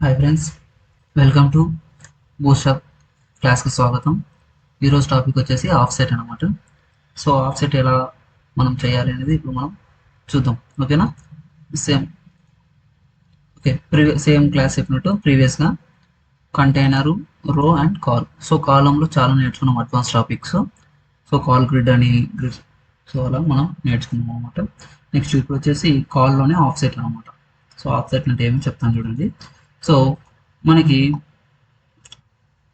Hi friends, welcome to boost up క్లాస్కి స్వాగతం. ఈరోజు టాపిక్ వచ్చేసి ఆఫ్సెట్ అనమాట. సో ఆఫ్సెట్ ఎలా మనం చేయాలి అనేది ఇప్పుడు మనం చూద్దాం. ఓకేనా? సేమ్ సేమ్ క్లాస్ చెప్పినట్టు ప్రీవియస్గా కంటైనరు, రో అండ్ కాల్. సో కాలంలో చాలా నేర్చుకున్నాం advance topics. So call grid అని గ్రిడ్, సో అలా మనం నేర్చుకున్నాం అనమాట. నెక్స్ట్ ఇప్పుడు వచ్చేసి కాల్లోనే ఆఫ్సెట్ అనమాట. సో ఆఫ్సెట్ అంటే ఏమి చెప్తాను చూడండి. సో మనకి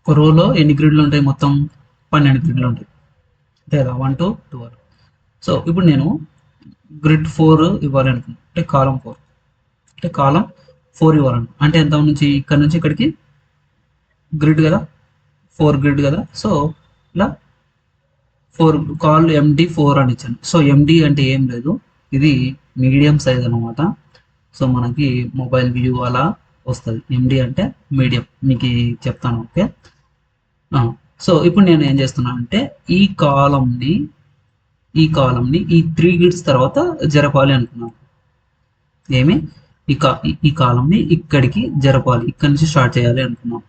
ఒక రోలో ఎన్ని గ్రిడ్లు ఉంటాయి? మొత్తం 12 గ్రిడ్లు ఉంటాయి, అంతే కదా, 1 to 12. సో ఇప్పుడు నేను గ్రిడ్ 4 ఇవ్వాలి అనుకున్నాను, అంటే కాలం 4 ఇవ్వాలను అంటే ఎంత నుంచి ఇక్కడ నుంచి ఇక్కడికి గ్రిడ్ కదా, 4 గ్రిడ్ కదా. సో ఇలా 4 MD 4 అని ఇచ్చాను. సో ఎండి అంటే ఏం లేదు, ఇది మీడియం సైజ్ అనమాట. సో మనకి మొబైల్ వ్యూ అలా వస్తుంది. ఎండి అంటే మీడియం, మీకు చెప్తాను. ఓకే. సో ఇప్పుడు నేను ఏం చేస్తున్నాను అంటే ఈ కాలంని ఈ 3 గ్రిడ్స్ తర్వాత జరపాలి అనుకున్నాను. ఏమి ఈ కాలంని ఇక్కడికి జరపాలి, ఇక్కడి నుంచి స్టార్ట్ చేయాలి అనుకున్నాం.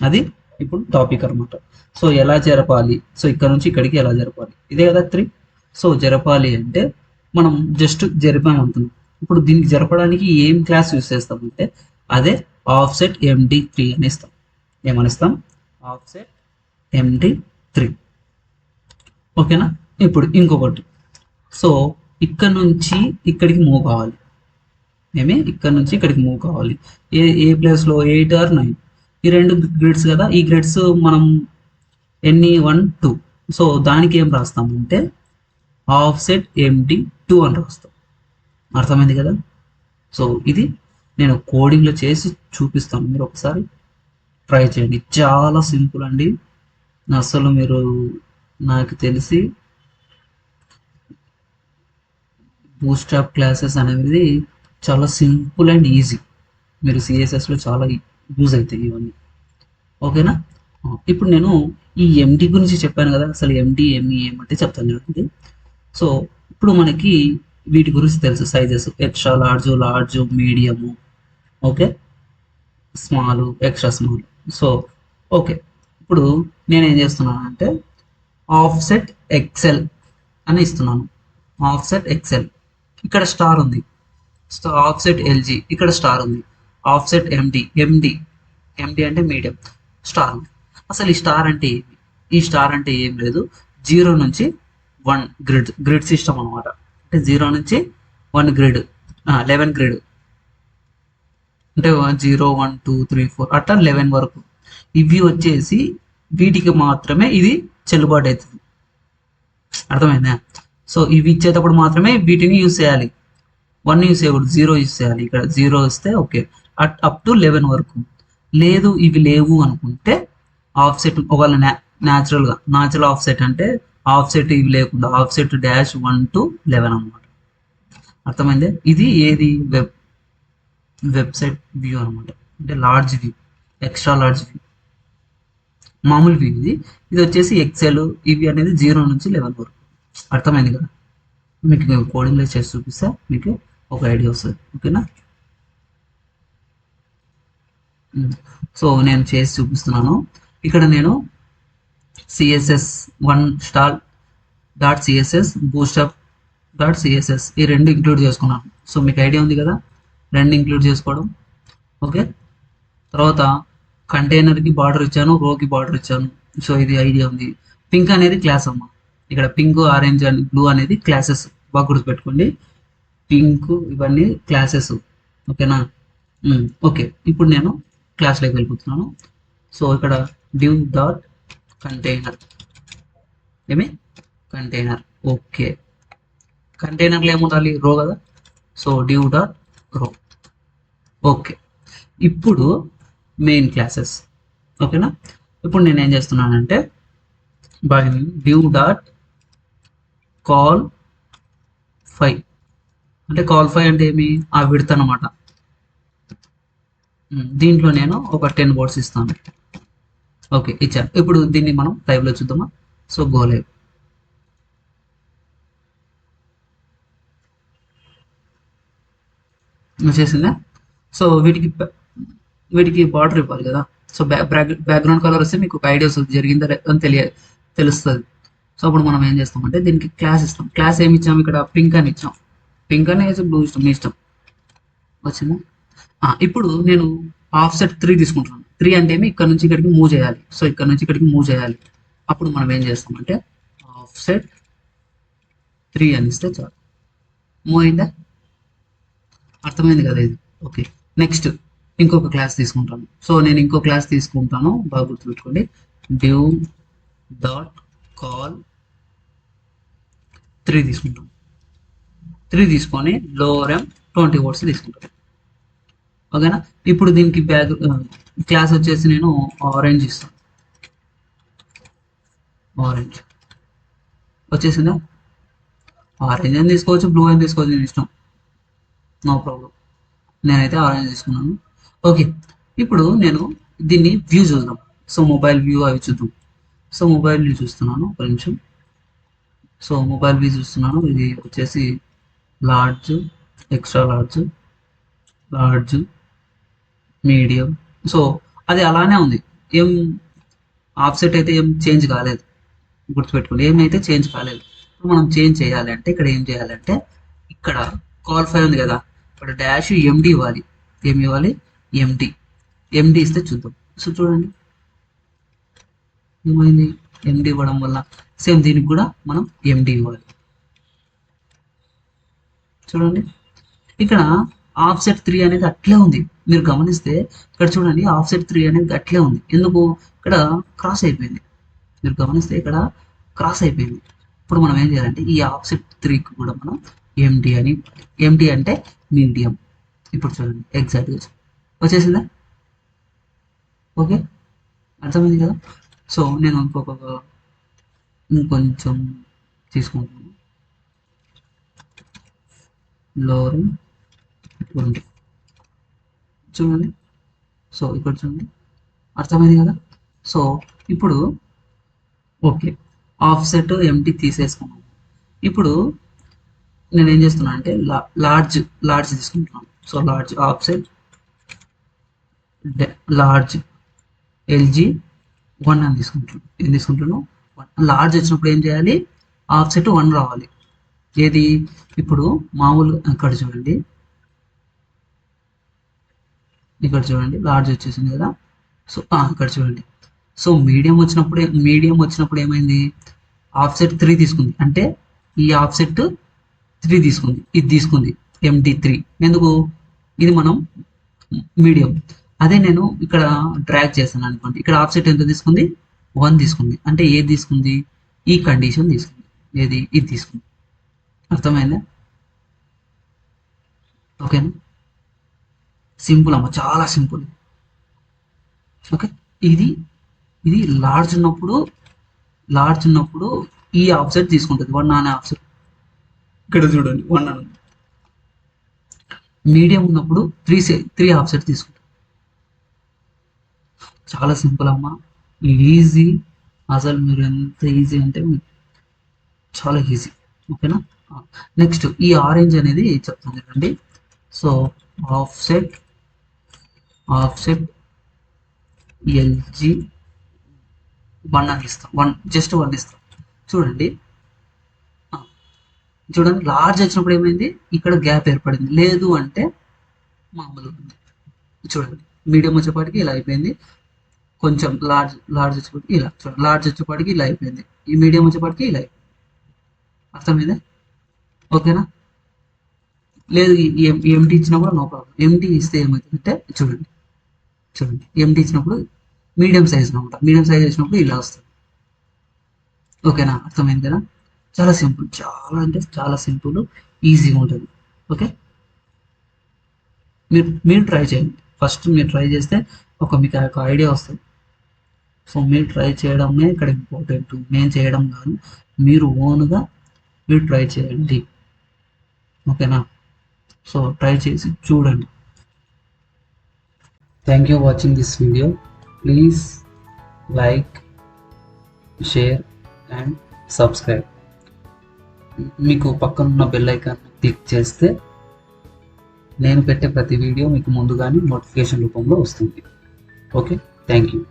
అది ఇప్పుడు టాపిక్ అనమాట. సో ఎలా జరపాలి, సో ఇక్కడ నుంచి ఇక్కడికి ఎలా జరపాలి, ఇదే కదా 3. సో జరపాలి అంటే మనం జస్ట్ జరిపాము అనుకున్నాం. ఇప్పుడు దీనికి జరపడానికి ఏం క్లాస్ యూస్ చేస్తామంటే అదే ఆఫ్సెట్ MD3 అని ఇస్తాం. ఏమనిస్తాం? Offset MD3. ఓకేనా? ఇప్పుడు ఇంకొకటి, సో ఇక్కడ నుంచి ఇక్కడికి మూవ్ కావాలి. ఇక్కడ నుంచి ఇక్కడికి మూవ్ కావాలి. ఏ ప్లేస్లో? 8 or 9. ఈ రెండు గ్రిడ్స్ కదా, ఈ గ్రిడ్స్ మనం ఎన్ని? 1 2. సో దానికి ఏం రాస్తామంటే ఆఫ్సెట్ MD2 అని రాస్తాం. అర్థమైంది కదా? సో ఇది నేను కోడింగ్లో చేసి చూపిస్తాను, మీరు ఒకసారి ట్రై చేయండి. చాలా సింపుల్ అండి. అసలు మీరు, నాకు తెలిసి బూస్ట్రాప్ క్లాసెస్ అనేది చాలా సింపుల్ అండ్ ఈజీ. మీరు సిఎస్ఎస్లో చాలా యూజ్ అవుతాయి ఇవన్నీ. ఓకేనా? ఇప్పుడు నేను ఈ ఎండి గురించి చెప్పాను కదా, అసలు ఎండి ఏమంటే చెప్తాను చూడండి. సో ఇప్పుడు మనకి వీటి గురించి తెలుసు, sizes extra large, medium, okay, small, extra small. So okay, ఇప్పుడు నేనేం చేస్తున్నాను అంటే ఆఫ్సెట్ ఎక్సెల్ అని ఇస్తున్నాను. ఆఫ్సెట్ ఎక్సెల్, ఇక్కడ స్టార్ ఉంది. ఆఫ్సెట్ LG, ఇక్కడ స్టార్ ఉంది. ఆఫ్సెట్ ఎండి అంటే మీడియం, స్టార్ ఉంది. అసలు ఈ స్టార్ అంటే ఏమి? ఈ స్టార్ అంటే ఏం లేదు, 0 నుంచి 1 గ్రిడ్ సిస్టమ్ అనమాట. అంటే 0 నుంచి 1 గ్రిడ్, 11 గ్రిడ్, అంటే 0 1 2 3 4 అట్లా 11 వరకు. ఇవి వచ్చేసి వీటికి మాత్రమే ఇది చెల్లుబాటు అవుతుంది. అర్థమైందా? సో ఇవి ఇచ్చేటప్పుడు మాత్రమే వీటిని యూజ్ చేయాలి. 1 యూజ్ చేయకూడదు, 0 యూజ్ చేయాలి. ఇక్కడ 0 వస్తే ఓకే, అప్ టు 11 వరకు. లేదు ఇవి లేవు అనుకుంటే ఆఫ్సెట్, ఒకవేళ న్యాచురల్ ఆఫ్సెట్ అంటే ఆఫ్సెట్ ఇవి లేకుండా ఆఫ్సెట్ -1 to 11 అనమాట. అర్థమైందే? ఇది ఏది? వెబ్సైట్ వ్యూ అనమాట. అంటే large view, extra large view, మామూలు వ్యూ ఇది. ఇది వచ్చేసి ఎక్సెల్, ఇవి అనేది 0 నుంచి 11 వరకు. అర్థమైంది కదా? మీకు కోడింగ్లో చేసి చూపిస్తే మీకు ఒక ఐడియా వస్తుంది. ఓకేనా? సో నేను చేసి చూపిస్తున్నాను. ఇక్కడ నేను CSS1 style.css, bootstrap.css ఈ రెండు ఇంక్లూడ్ చేసుకున్నాను. సో మీకు ఐడియా ఉంది కదా, రెండు ఇంక్లూడ్ చేసుకోవడం. ఓకే. తర్వాత కంటైనర్కి బార్డర్ ఇచ్చాను, రోకి బార్డర్ ఇచ్చాను. సో ఇది ఐడియా ఉంది. పింక్ అనేది క్లాస్ అమ్మ. ఇక్కడ పింక్, ఆరెంజ్ అండ్ బ్లూ అనేది క్లాసెస్. బాగా గుర్తుపెట్టుకోండి, పింక్ ఇవన్నీ క్లాసెస్. ఓకేనా? ఓకే, ఇప్పుడు నేను క్లాస్లోకి వెళ్ళిపోతున్నాను. సో ఇక్కడ div.container, ఏమి కంటైనర్. ఓకే, కంటైనర్లో ఏముండాలి? రో కదా. So div.row. ఓకే, ఇప్పుడు మెయిన్ క్లాసెస్. ఓకేనా? ఇప్పుడు నేను ఏం చేస్తున్నానంటే బై div.call5, అంటే call5 అంటే ఏమి? ఆ విడత అనమాట. దీంట్లో నేను ఒక 10 వర్డ్స్ ఇస్తాను. ఓకే, ఇచ్చాను. ఇప్పుడు దీన్ని మనం లైవ్లో చూద్దామా? So go live. వచ్చేసిందా? సో వీటికి వీటికి బార్డర్ ఇవ్వాలి కదా. సో బ్యాక్గ్రౌండ్ కలర్ వస్తే మీకు ఒక ఐడియా వస్తుంది జరిగిందా అని తెలుస్తుంది. సో అప్పుడు మనం ఏం చేస్తామంటే దీనికి క్లాస్ ఇస్తాం. క్లాస్ ఏమి ఇచ్చాం ఇక్కడ? పింక్ అని ఇచ్చాం. పింక్ అని వేసి బ్లూ ఇష్టం, మీ ఇష్టం. వచ్చిందా? ఇప్పుడు నేను ఆఫ్సెట్ 3 తీసుకుంటున్నాను. 3 అంటే ఏమి? ఇక్కడ నుంచి ఇక్కడికి మూవ్ చేయాలి. సో ఇక్కడ నుంచి ఇక్కడికి మూవ్ చేయాలి. అప్పుడు మనం ఏం చేస్తామంటే ఆఫ్సెట్ 3 అని ఇస్తే చాలు. మూవ్ అయిందా? అర్థమైంది కదా ఇది? ఓకే. నెక్స్ట్ ఇంకొక క్లాస్ తీసుకుంటాను. సో నేను ఇంకో క్లాస్ తీసుకుంటాను, బాగా గుర్తుపెట్టుకోండి. div డాట్ కాల్ 3 తీసుకుంటాం. 3 తీసుకొని లోవర్ ఎం 20 వర్డ్స్ తీసుకుంటాం. ఓకేనా? ఇప్పుడు దీనికి క్లాస్ వచ్చేసి నేను ఆరెంజ్ ఇస్తాను. ఆరెంజ్ వచ్చేసిందా? ఆరెంజ్ అని తీసుకోవచ్చు, బ్లూ అని తీసుకోవచ్చు, నేను ఇష్టం, నో ప్రాబ్లం. నేనైతే ఆరెంజ్ తీసుకున్నాను. ఓకే. ఇప్పుడు నేను దీన్ని వ్యూ చూద్దాం. సో మొబైల్ వ్యూ అవి చూద్దాం. సో మొబైల్ వ్యూ చూస్తున్నాను, ఒక నిమిషం. సో మొబైల్ వ్యూ చూస్తున్నాను. ఇది వచ్చేసి large, extra large, large, medium. So అది అలానే ఉంది, ఏం ఆఫ్సెట్ అయితే ఏం చేంజ్ కాలేదు. గుర్తుపెట్టుకోండి, ఏమైతే చేంజ్ కాలేదు. మనం చేంజ్ చేయాలి అంటే ఇక్కడ ఏం చేయాలంటే ఇక్కడ క్వాలిఫై ఉంది కదా, ఇక్కడ డాష్ ఎండి ఇవ్వాలి. ఏమి ఇవ్వాలి? ఎండి. ఎండి ఇస్తే చూద్దాం. సో చూడండి ఏమైంది? ఎండి ఇవ్వడం వల్ల సేమ్ దీనికి కూడా మనం ఎండి ఇవ్వాలి. చూడండి ఇక్కడ ఆఫ్సెట్ 3 అనేది అట్లే ఉంది. మీరు గమనిస్తే ఇక్కడ చూడండి ఆఫ్సెట్ 3 అనేది అట్లే ఉంది. ఎందుకు? ఇక్కడ క్రాస్ అయిపోయింది. మీరు గమనిస్తే ఇక్కడ క్రాస్ అయిపోయింది. ఇప్పుడు మనం ఏం చేయాలంటే ఈ ఆఫ్సెట్ 3కి కూడా మనం ఎండి అని, ఎండి అంటే మీడియం. ఇప్పుడు చూడండి ఎగ్జాక్ట్గా వచ్చేసిందా? ఓకే, అర్థమైంది కదా? సో నేను ఇంకొంచెం తీసుకుంటాను. లోవర్ 20 చూడండి. సో ఇక్కడ చూడండి, అర్థమైంది కదా? సో ఇప్పుడు ఓకే, ఆఫ్సెట్ ఎంటీ తీసేసుకున్నాను. ఇప్పుడు నేను ఏం చేస్తున్నా అంటే లార్జ్ తీసుకుంటున్నాను. So large offset large LG 1 అని తీసుకుంటున్నాను. ఏం తీసుకుంటున్నాను? లార్జ్ వచ్చినప్పుడు ఏం చేయాలి? ఆఫ్సెట్ 1 రావాలి. ఏది? ఇప్పుడు మామూలు ఇక్కడ చూడండి, ఇక్కడ చూడండి లార్జ్ వచ్చేసింది కదా. సో ఇక్కడ చూడండి. సో మీడియం వచ్చినప్పుడు ఏమైంది? ఆఫ్సెట్ 3 తీసుకుంది. అంటే ఈ ఆఫ్సెట్ 3 తీసుకుంది, ఇది తీసుకుంది MD3. ఎందుకు? ఇది మనం మీడియం. అదే నేను ఇక్కడ డ్రాగ్ చేస్తాను అనుకోండి, ఇక్కడ ఆఫ్సెట్ ఎంత తీసుకుంది? 1 తీసుకుంది. అంటే ఏది తీసుకుంది? ఈ కండిషన్ తీసుకుంది. ఏది? ఇది తీసుకుంది. అర్థమైందా? ఓకేనా? సింపుల్ అమ్మ, చాలా సింపుల్. ఓకే, ఇది లార్జ్ ఉన్నప్పుడు ఈ ఆఫ్సెట్ తీసుకుంటుంది 1 అనే ఆఫ్సెట్. ఇక్కడ చూడండి 1 అని. మీడియం ఉన్నప్పుడు 3 ఆఫ్సెట్ తీసుకుంటుంది. చాలా సింపుల్ అమ్మా, ఈజీ. అసలు మీరు ఎంత ఈజీ అంటే చాలా ఈజీ. ఓకేనా? నెక్స్ట్ ఈ ఆరెంజ్ అనేది చెప్తాను చూడండి. సో ఆఫ్సెట్ ఎల్జీ 1 అని ఇస్తాం. జస్ట్ 1 ఇస్తాం. చూడండి లార్జ్ వచ్చినప్పుడు ఏమైంది? ఇక్కడ గ్యాప్ ఏర్పడింది. లేదు అంటే మామూలుగా ఉంది. చూడండి మీడియం వచ్చేపాటికి ఇలా అయిపోయింది. కొంచెం లార్జ్ వచ్చేపాటికి ఇలా, చూడండి లార్జ్ వచ్చేపాటికి ఇలా అయిపోయింది. ఈ మీడియం వచ్చేపాటికి ఇలా అయిపోయింది. అర్థమైందా? ఓకేనా? లేదు ఎంటీ ఇచ్చినా కూడా నో ప్రాబ్లం. ఎంటీ ఇస్తే ఏమవుతుందంటే చూడండి ఎంటీ ఇచ్చినప్పుడు మీడియం సైజ్ అనమాట. మీడియం సైజ్ వచ్చినప్పుడు ఇలా వస్తుంది. ఓకేనా? అర్థమైంది కదా? చాలా సింపుల్, చాలా అంటే చాలా సింపుల్, ఈజీగా ఉంటుంది. ఓకే, మీరు ట్రై చేయండి. ఫస్ట్ మీరు ట్రై చేస్తే మీకు ఒక ఐడియా వస్తుంది. సో మీరు ట్రై చేయడమే ఇక్కడ ఇంపార్టెంట్, నేను చేయడం కాదు. మీరు ఓన్గా మీరు ట్రై చేయండి. ఓకేనా? సో ట్రై చేసి చూడండి. Thank you watching this video. Please like, share and subscribe. మీకు పక్కనున్న బెల్ ఐకాన్ క్లిక్ చేస్తే నేను పెట్టే ప్రతి వీడియో మీకు ముందుగానే నోటిఫికేషన్ రూపంలో వస్తుంది. Okay, thank you.